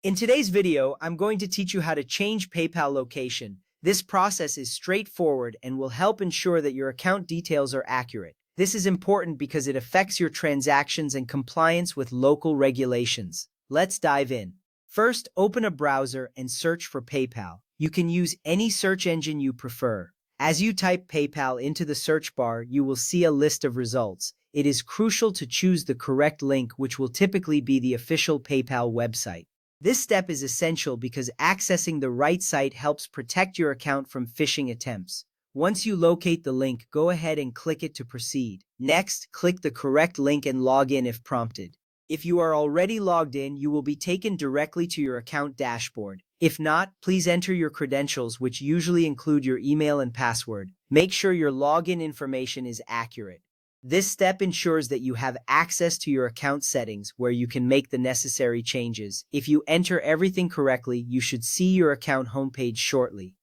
In today's video, I'm going to teach you how to change PayPal location. This process is straightforward and will help ensure that your account details are accurate. This is important because it affects your transactions and compliance with local regulations. Let's dive in. First, open a browser and search for PayPal. You can use any search engine you prefer. As you type PayPal into the search bar, you will see a list of results. It is crucial to choose the correct link, which will typically be the official PayPal website. This step is essential because accessing the right site helps protect your account from phishing attempts. Once you locate the link, go ahead and click it to proceed. Next, click the correct link and log in if prompted. If you are already logged in, you will be taken directly to your account dashboard. If not, please enter your credentials, which usually include your email and password. Make sure your login information is accurate. This step ensures that you have access to your account settings where you can make the necessary changes. If you enter everything correctly, you should see your account homepage shortly.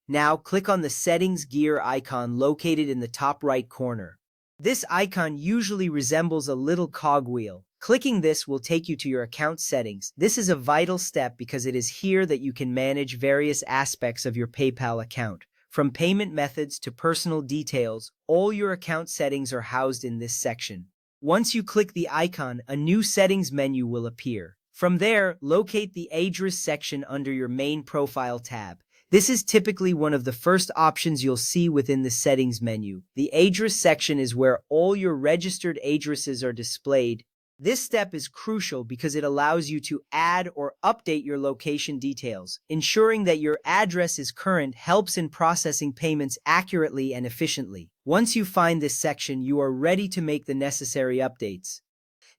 Now click on the settings gear icon located in the top right corner. This icon usually resembles a little cogwheel. Clicking this will take you to your account settings. This is a vital step because it is here that you can manage various aspects of your PayPal account. From payment methods to personal details, all your account settings are housed in this section. Once you click the icon, a new settings menu will appear. From there, locate the address section under your main profile tab. This is typically one of the first options you'll see within the settings menu. The address section is where all your registered addresses are displayed. This step is crucial because it allows you to add or update your location details. Ensuring that your address is current helps in processing payments accurately and efficiently. Once you find this section, you are ready to make the necessary updates.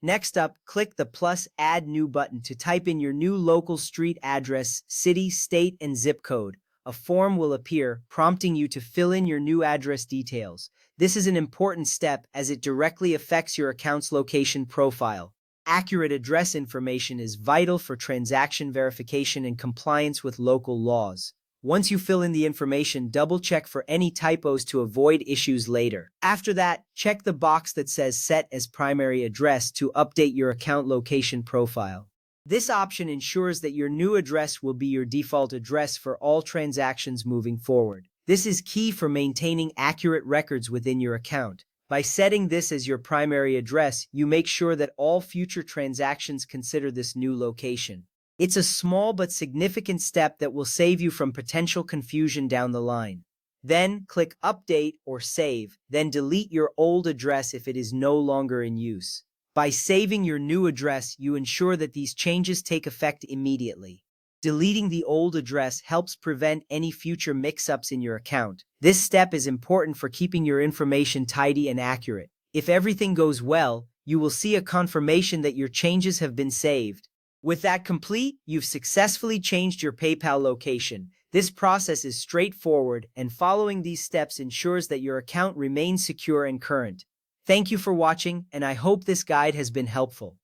Next up, click the plus Add New button to type in your new local street address, city, state, and zip code. A form will appear, prompting you to fill in your new address details. This is an important step as it directly affects your account's location profile. Accurate address information is vital for transaction verification and compliance with local laws. Once you fill in the information, double-check for any typos to avoid issues later. After that, check the box that says Set as Primary Address to update your account location profile. This option ensures that your new address will be your default address for all transactions moving forward. This is key for maintaining accurate records within your account. By setting this as your primary address, you make sure that all future transactions consider this new location. It's a small but significant step that will save you from potential confusion down the line. Then click Update or Save, then delete your old address if it is no longer in use. By saving your new address, you ensure that these changes take effect immediately. Deleting the old address helps prevent any future mix-ups in your account. This step is important for keeping your information tidy and accurate. If everything goes well, you will see a confirmation that your changes have been saved. With that complete, you've successfully changed your PayPal location. This process is straightforward, and following these steps ensures that your account remains secure and current. Thank you for watching, and I hope this guide has been helpful.